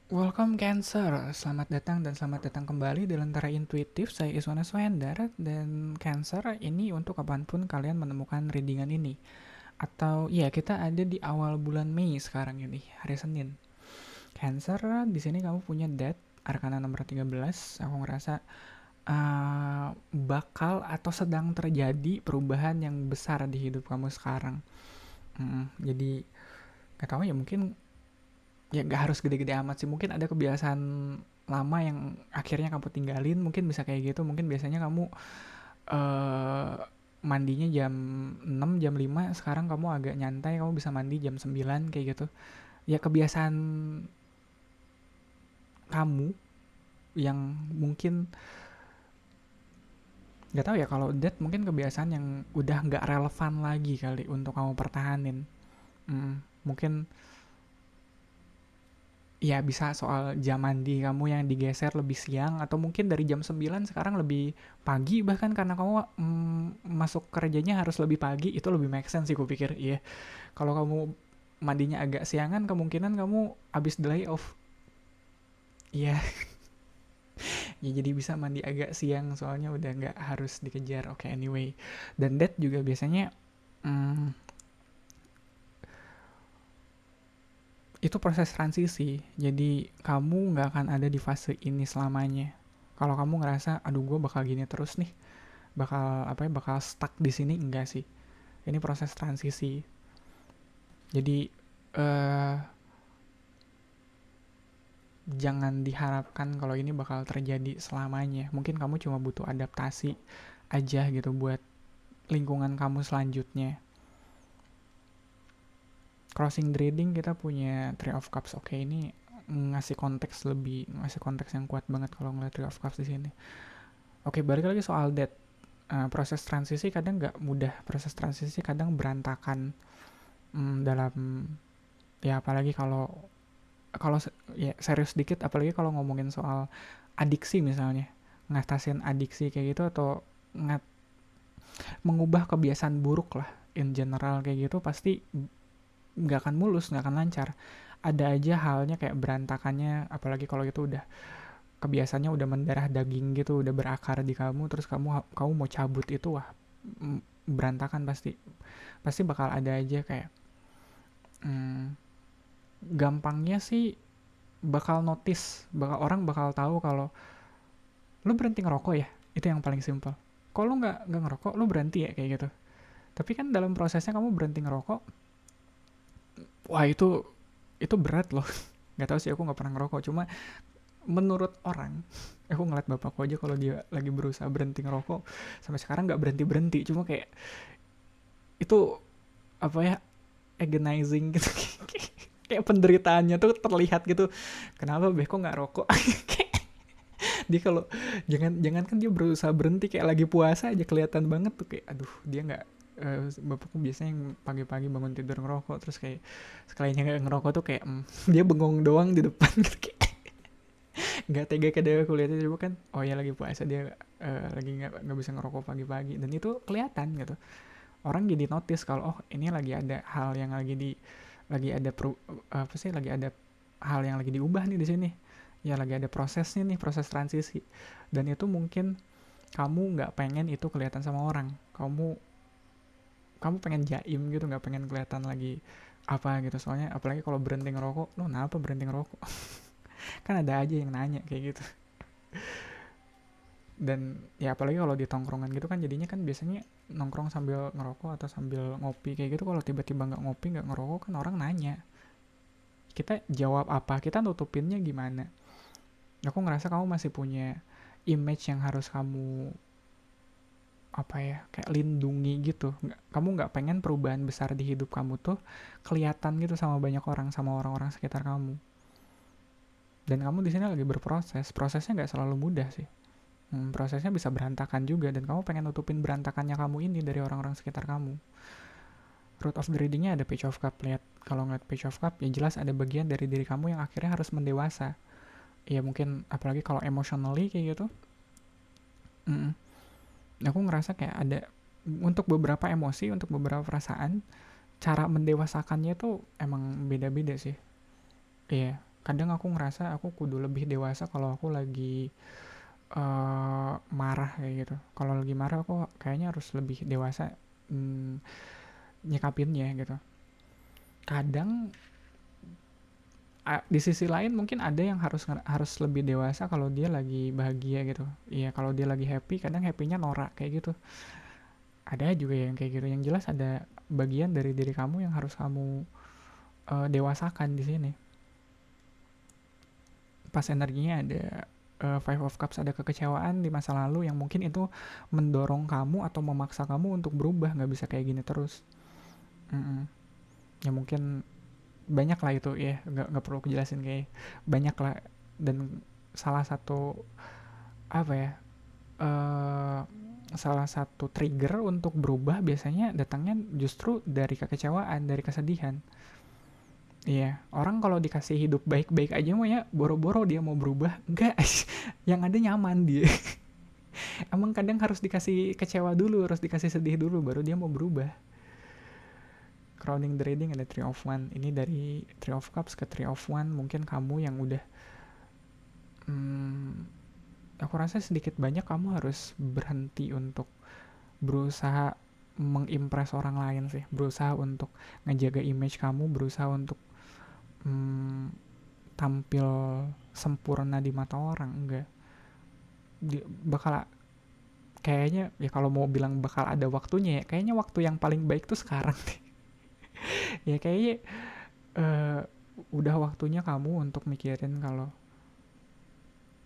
Welcome Cancer, selamat datang dan selamat datang kembali di Lentera Intuitif. Saya Iswana Swendar dan Cancer ini untuk kapanpun kalian menemukan readingan ini. Atau ya kita ada di awal bulan Mei sekarang ini, hari Senin. Cancer, di sini kamu punya Death, Arkana nomor 13. Aku ngerasa bakal atau sedang terjadi perubahan yang besar di hidup kamu sekarang. Jadi gak tahu ya, mungkin ya nggak harus gede-gede amat sih, mungkin ada kebiasaan lama yang akhirnya kamu tinggalin, mungkin bisa kayak gitu. Mungkin biasanya kamu eh mandinya jam 6 jam 5, sekarang kamu agak nyantai, kamu bisa mandi jam 9 kayak gitu. Ya kebiasaan kamu yang mungkin nggak tahu ya, kalau that mungkin kebiasaan yang udah nggak relevan lagi kali untuk kamu pertahanin. Mungkin ya bisa soal jam mandi kamu yang digeser lebih siang, atau mungkin dari jam 9 sekarang lebih pagi, bahkan karena kamu masuk kerjanya harus lebih pagi. Itu lebih make sense sih kupikir. Iya, kalau kamu mandinya agak siangan, kemungkinan kamu abis delay off. Iya. Ya jadi bisa mandi agak siang, soalnya udah nggak harus dikejar. Oke, anyway. Dan that juga biasanya mm, itu proses transisi. Jadi kamu nggak akan ada di fase ini selamanya. Kalau kamu ngerasa, aduh gue bakal gini terus nih, bakal apa ya, bakal stuck di sini, enggak sih. Ini proses transisi. Jadi eh jangan diharapkan kalau ini bakal terjadi selamanya. Mungkin kamu cuma butuh adaptasi aja gitu buat lingkungan kamu selanjutnya. Crossing the reading kita punya Three of Cups. Oke, ini ngasih konteks yang kuat banget kalau ngeliat Three of Cups di sini. Oke, balik lagi soal that. Proses transisi kadang nggak mudah, proses transisi kadang berantakan. Dalam ya, apalagi kalau kalau ya serius dikit, apalagi kalau ngomongin soal adiksi misalnya, ngatasin adiksi kayak gitu, atau ngat mengubah kebiasaan buruk lah in general kayak gitu, pasti nggak akan mulus, nggak akan lancar. Ada aja halnya kayak berantakannya, apalagi kalau itu udah kebiasaannya udah mendarah daging gitu, udah berakar di kamu, terus kamu mau cabut itu, wah, berantakan pasti. Pasti bakal ada aja kayak mm, gampangnya sih bakal notice, orang bakal tahu kalau lu berhenti ngerokok ya. Itu yang paling simple. Kalau lu nggak ngerokok, lu berhenti ya kayak gitu. Tapi kan dalam prosesnya kamu berhenti ngerokok, wah, itu berat loh. Nggak tahu sih, aku nggak pernah ngerokok, cuma menurut orang, aku ngeliat bapakku aja kalau dia lagi berusaha berhenti ngerokok sampai sekarang nggak berhenti berhenti. Cuma kayak itu apa ya, agonizing gitu. Kayak penderitaannya tuh terlihat gitu. Kenapa beh kok nggak rokok? Dia kalau jangan kan dia berusaha berhenti, kayak lagi puasa aja kelihatan banget tuh, kayak aduh dia nggak, bapakku biasanya yang pagi-pagi bangun tidur ngerokok, terus kayak sekalinya nggak ngerokok tuh kayak dia bengong doang di depan gitu, kayak nggak tega ke dia. Aku lihatnya coba kan, oh ya lagi puasa dia, lagi nggak bisa ngerokok pagi-pagi, dan itu kelihatan gitu. Orang jadi notice kalau, oh ini lagi ada hal yang lagi ada apa sih, lagi ada hal yang lagi diubah nih di sini. Ya lagi ada prosesnya nih, proses transisi. Dan itu mungkin kamu nggak pengen itu kelihatan sama orang. Kamu pengen jaim gitu, nggak pengen kelihatan lagi apa gitu. Soalnya apalagi kalau berhenti ngerokok, lo kenapa berhenti ngerokok? Kan ada aja yang nanya kayak gitu. Dan ya apalagi kalau di tongkrongan gitu kan, jadinya kan biasanya nongkrong sambil ngerokok atau sambil ngopi kayak gitu. Kalau tiba-tiba nggak ngopi, nggak ngerokok, kan orang nanya, kita jawab apa, kita nutupinnya gimana. Aku ngerasa kamu masih punya image yang harus kamu apa ya, kayak lindungi gitu. Kamu nggak pengen perubahan besar di hidup kamu tuh kelihatan gitu sama banyak orang, sama orang-orang sekitar kamu. Dan kamu di sini lagi berproses. Prosesnya nggak selalu mudah sih. Prosesnya bisa berantakan juga, dan kamu pengen nutupin berantakannya kamu ini dari orang-orang sekitar kamu. Root of the readingnya ada Page of Cup. Lihat, kalau ngeliat Page of Cup, ya jelas ada bagian dari diri kamu yang akhirnya harus mendewasa. Ya mungkin apalagi kalau emotionally kayak gitu. Mm, aku ngerasa kayak ada, untuk beberapa emosi, untuk beberapa perasaan, cara mendewasakannya tuh emang beda-beda sih. Iya, kadang aku ngerasa aku kudu lebih dewasa kalau aku lagi marah kayak gitu. Kalau lagi marah aku kayaknya harus lebih dewasa mm, nyikapinnya gitu. Kadang di sisi lain mungkin ada yang harus lebih dewasa kalau dia lagi bahagia gitu. Iya, kalau dia lagi happy kadang happynya norak kayak gitu. Ada juga yang kayak gitu. Yang jelas ada bagian dari diri kamu yang harus kamu dewasakan di sini. Pas energinya ada Five of Cups, ada kekecewaan di masa lalu yang mungkin itu mendorong kamu atau memaksa kamu untuk berubah, nggak bisa kayak gini terus. Mm-mm. Ya mungkin banyak lah itu ya, nggak perlu kejelasin kayak banyak lah. Dan salah satu apa ya, eh salah satu trigger untuk berubah biasanya datangnya justru dari kekecewaan, dari kesedihan. Iya, orang kalau dikasih hidup baik-baik aja mau ya boro-boro dia mau berubah. Enggak, yang ada nyaman dia. Emang kadang harus dikasih kecewa dulu, harus dikasih sedih dulu baru dia mau berubah. Crowning the reading ada Three of One. Ini dari Three of Cups ke Three of One. Mungkin kamu yang udah hmm, aku rasa sedikit banyak kamu harus berhenti untuk berusaha mengimpress orang lain sih. Berusaha untuk ngejaga image kamu, berusaha untuk hmm, tampil sempurna di mata orang. Enggak. Bakal kayaknya ya kalau mau bilang bakal ada waktunya ya kayaknya waktu yang paling baik tuh sekarang deh. Ya kayaknya uh, udah waktunya kamu untuk mikirin kalau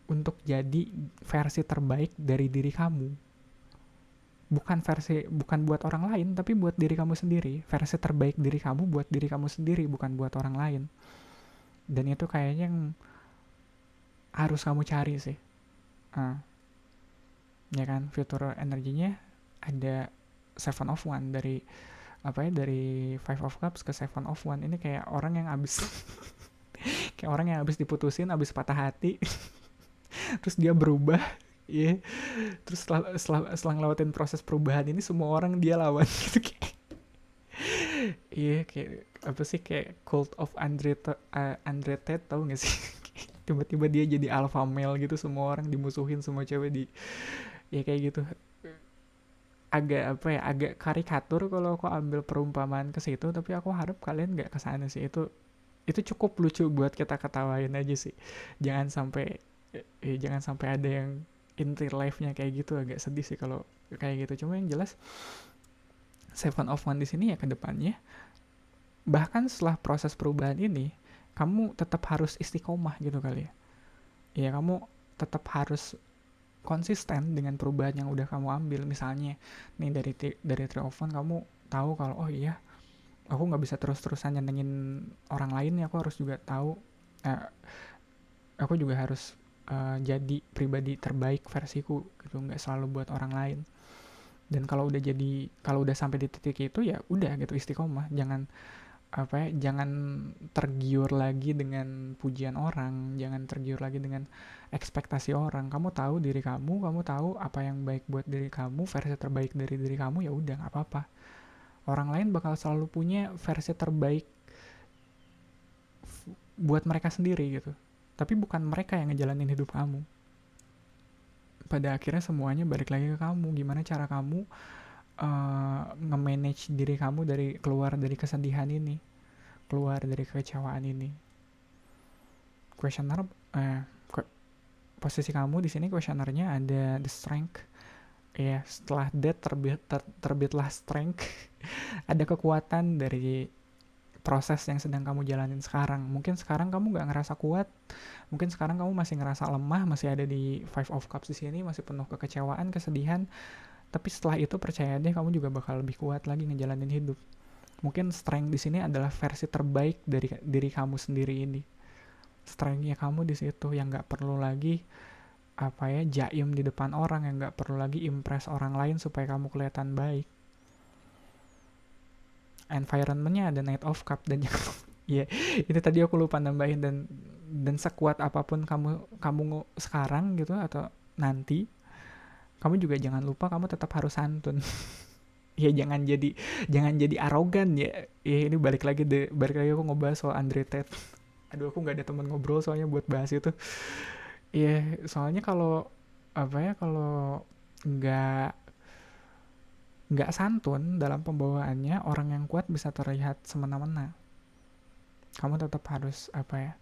untuk jadi versi terbaik dari diri kamu, bukan buat orang lain tapi buat diri kamu sendiri. Versi terbaik diri kamu buat diri kamu sendiri, bukan buat orang lain. Dan itu kayaknya yang harus kamu cari sih. uh, ya kan, fitur energinya ada Seven of One, dari apa ya, dari Five of Cups ke Seven of One. Ini kayak orang yang abis kayak orang yang abis diputusin, abis patah hati terus dia berubah. Iya, yeah. Terus setelah ngelewatin proses perubahan ini semua orang dia lawan gitu kayak. Iya, yeah, kayak apa sih, kayak Cult of Andre Tate, tau gak sih? Tiba-tiba dia jadi alpha male gitu, semua orang dimusuhin, semua cewek di, ya kayak gitu. Agak apa ya, agak karikatur kalau aku ambil perumpamaan ke situ, tapi aku harap kalian nggak kesana sih. Itu cukup lucu buat kita ketawain aja sih. Jangan sampai jangan sampai ada yang in real life-nya kayak gitu, agak sedih sih kalau kayak gitu. Cuma yang jelas Seven of One di sini ya ke depannya, bahkan setelah proses perubahan ini kamu tetap harus istiqomah gitu kali ya. Ya kamu tetap harus konsisten dengan perubahan yang udah kamu ambil. Misalnya nih dari Three of One kamu tahu kalau oh iya aku nggak bisa terus-terusan nyenengin orang lain ya, aku harus juga tahu aku juga harus jadi pribadi terbaik versiku gitu, nggak selalu buat orang lain. Dan kalau udah sampai di titik itu ya udah gitu, istiqomah. Jangan tergiur lagi dengan pujian orang, jangan tergiur lagi dengan ekspektasi orang. Kamu tahu diri kamu tahu apa yang baik buat diri kamu, versi terbaik dari diri kamu, ya udah nggak apa-apa. Orang lain bakal selalu punya versi terbaik buat mereka sendiri gitu, tapi bukan mereka yang ngejalanin hidup kamu. Pada akhirnya semuanya balik lagi ke kamu, gimana cara kamu nge-manage diri kamu keluar dari kesedihan ini, keluar dari kekecewaan ini. Questioner posisi kamu di sini, questionernya ada the strength. Ya, setelah death terbitlah strength. Ada kekuatan dari proses yang sedang kamu jalanin sekarang. Mungkin sekarang kamu nggak ngerasa kuat, mungkin sekarang kamu masih ngerasa lemah, masih ada di Five of Cups di sini, masih penuh kekecewaan, kesedihan. Tapi setelah itu percaya deh, kamu juga bakal lebih kuat lagi ngejalanin hidup. Mungkin strength di sini adalah versi terbaik dari diri kamu sendiri ini. Strengthnya kamu di situ, yang nggak perlu lagi jaim di depan orang, yang nggak perlu lagi impress orang lain supaya kamu kelihatan baik. Environmentnya ada Knight of Cup dan yang ya itu tadi aku lupa nambahin, dan sekuat apapun kamu sekarang gitu atau nanti, kamu juga jangan lupa kamu tetap harus santun. Ya jangan jadi arogan ya. Ya ini balik lagi aku ngebahas soal Andre Tate. Aduh, aku nggak ada teman ngobrol soalnya buat bahas itu. Iya, soalnya kalau apa ya, kalau nggak nggak santun dalam pembawaannya, orang yang kuat bisa terlihat semena-mena. Kamu tetap harus apa ya?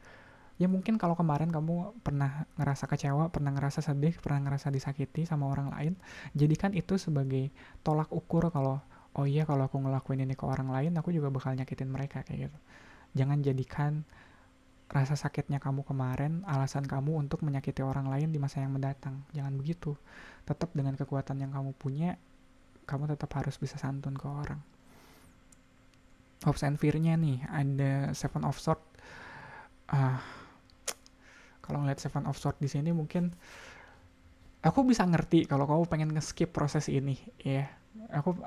Ya mungkin kalau kemarin kamu pernah ngerasa kecewa, pernah ngerasa sedih, pernah ngerasa disakiti sama orang lain, jadikan itu sebagai tolak ukur kalau oh iya, kalau aku ngelakuin ini ke orang lain, aku juga bakal nyakitin mereka kayak gitu. Jangan jadikan rasa sakitnya kamu kemarin alasan kamu untuk menyakiti orang lain di masa yang mendatang. Jangan begitu. Tetap dengan kekuatan yang kamu punya, kamu tetap harus bisa santun ke orang. Hopes and fear-nya nih, ada Seven of Swords. Ah, kalau ngeliat Seven of Swords di sini mungkin aku bisa ngerti kalau kamu pengen nge-skip proses ini, ya. Yeah.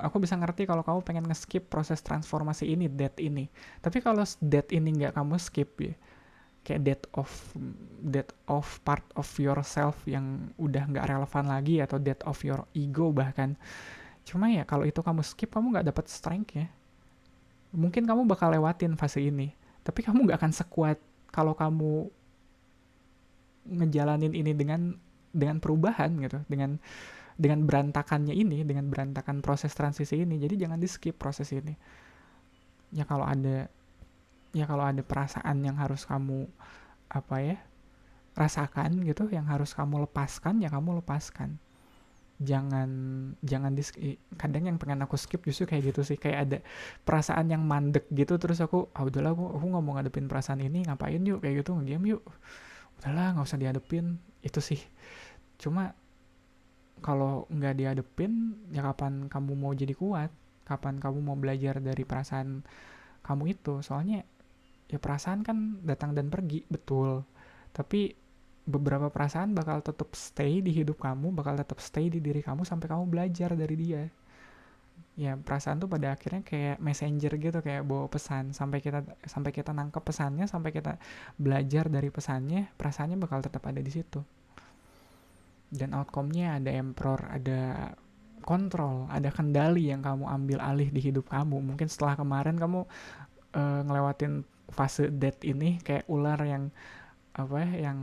Aku bisa ngerti kalau kamu pengen nge-skip proses transformasi ini, death ini. Tapi kalau death ini nggak kamu skip ya, kayak death of part of yourself yang udah nggak relevan lagi, atau death of your ego bahkan. Cuma ya kalau itu kamu skip, kamu nggak dapat strength ya. Mungkin kamu bakal lewatin fase ini, tapi kamu nggak akan sekuat kalau kamu ngejalanin ini dengan perubahan gitu, dengan berantakannya ini, dengan berantakan proses transisi ini. Jadi jangan di skip proses ini. Ya kalau ada perasaan yang harus kamu apa ya, rasakan gitu, yang harus kamu lepaskan, ya kamu lepaskan. Jangan jangan kadang yang pengen aku skip justru kayak gitu sih, kayak ada perasaan yang mandek gitu, terus aku udahlah, aku nggak mau ngadepin perasaan ini, ngapain yuk kayak gitu, nge-game yuk, udahlah nggak usah dihadepin. Itu sih. Cuma kalau nggak dihadepin, ya kapan kamu mau jadi kuat, kapan kamu mau belajar dari perasaan kamu itu. Soalnya ya perasaan kan datang dan pergi, betul, tapi beberapa perasaan bakal tetap stay di hidup kamu, bakal tetap stay di diri kamu sampai kamu belajar dari dia. Ya perasaan tuh pada akhirnya kayak messenger gitu, kayak bawa pesan, sampai kita nangkep pesannya, sampai kita belajar dari pesannya, perasaannya bakal tetap ada di situ. Dan outcome-nya ada emperor, ada kontrol, ada kendali yang kamu ambil alih di hidup kamu. Mungkin setelah kemarin kamu ngelewatin fase death ini, kayak ular yang apa ya, yang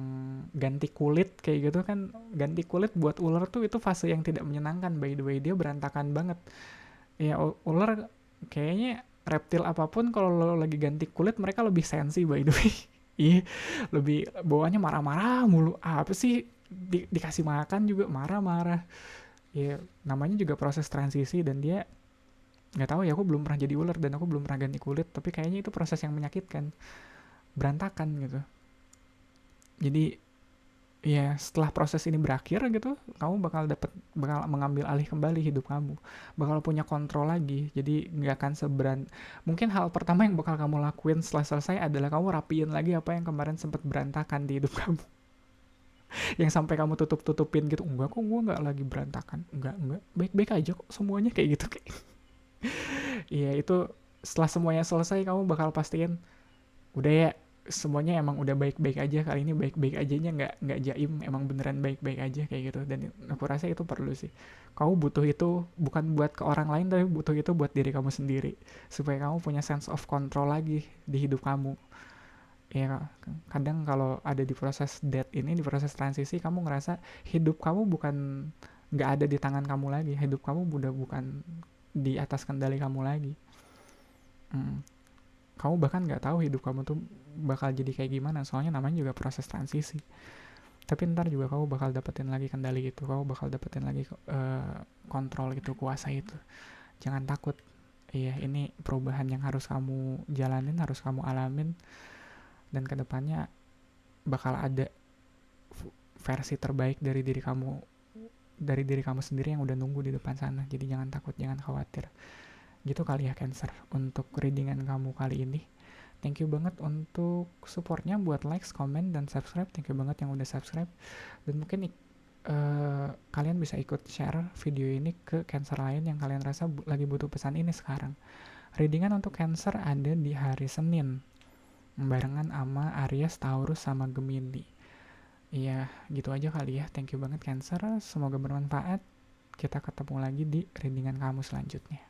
ganti kulit kayak gitu kan. Ganti kulit buat ular tuh itu fase yang tidak menyenangkan, by the way. Dia berantakan banget ya. Ular kayaknya, reptil apapun, kalau lo lagi ganti kulit mereka lebih sensi, by the way. Iya, lebih bawaannya marah-marah mulu. Apa sih, dikasih makan juga marah-marah. Ya namanya juga proses transisi, dan dia nggak tahu ya, aku belum pernah jadi ular dan aku belum pernah ganti kulit, tapi kayaknya itu proses yang menyakitkan, berantakan gitu. Jadi ya setelah proses ini berakhir gitu, kamu bakal mengambil alih kembali hidup kamu, bakal punya kontrol lagi. Jadi nggak akan mungkin hal pertama yang bakal kamu lakuin setelah selesai adalah kamu rapiin lagi apa yang kemarin sempat berantakan di hidup kamu. Yang sampai kamu tutupin gitu, enggak kok, gue nggak lagi berantakan, enggak, baik-baik aja kok semuanya, kayak gitu kayak. Iya, itu setelah semuanya selesai, kamu bakal pastiin udah ya, semuanya emang udah baik-baik aja, kali ini baik-baik ajanya, nggak jaim, emang beneran baik-baik aja kayak gitu. Dan aku rasa itu perlu sih. Kamu butuh itu bukan buat ke orang lain, tapi butuh itu buat diri kamu sendiri, supaya kamu punya sense of control lagi di hidup kamu. Ya kadang kalau ada di proses death ini, di proses transisi, kamu ngerasa hidup kamu bukan, nggak ada di tangan kamu lagi, hidup kamu udah bukan di atas kendali kamu lagi. Kamu bahkan nggak tahu hidup kamu tuh bakal jadi kayak gimana, soalnya namanya juga proses transisi. Tapi ntar juga kamu bakal dapetin lagi kendali itu, kamu bakal dapetin lagi kontrol itu, kuasa itu. Jangan takut. Iya, ini perubahan yang harus kamu jalanin, harus kamu alamin, dan kedepannya bakal ada versi terbaik dari diri kamu sendiri yang udah nunggu di depan sana. Jadi jangan takut, jangan khawatir. Gitu kali ya Cancer untuk readingan kamu kali ini. Thank you banget untuk supportnya, buat likes, comment, dan subscribe. Thank you banget yang udah subscribe. Dan mungkin kalian bisa ikut share video ini ke Cancer lain yang kalian rasa lagi butuh pesan ini sekarang. Readingan untuk Cancer ada di hari Senin, barengan sama Aries, Taurus, sama Gemini. Iya, gitu aja kali ya. Thank you banget Cancer, semoga bermanfaat. Kita ketemu lagi di readingan kamu selanjutnya.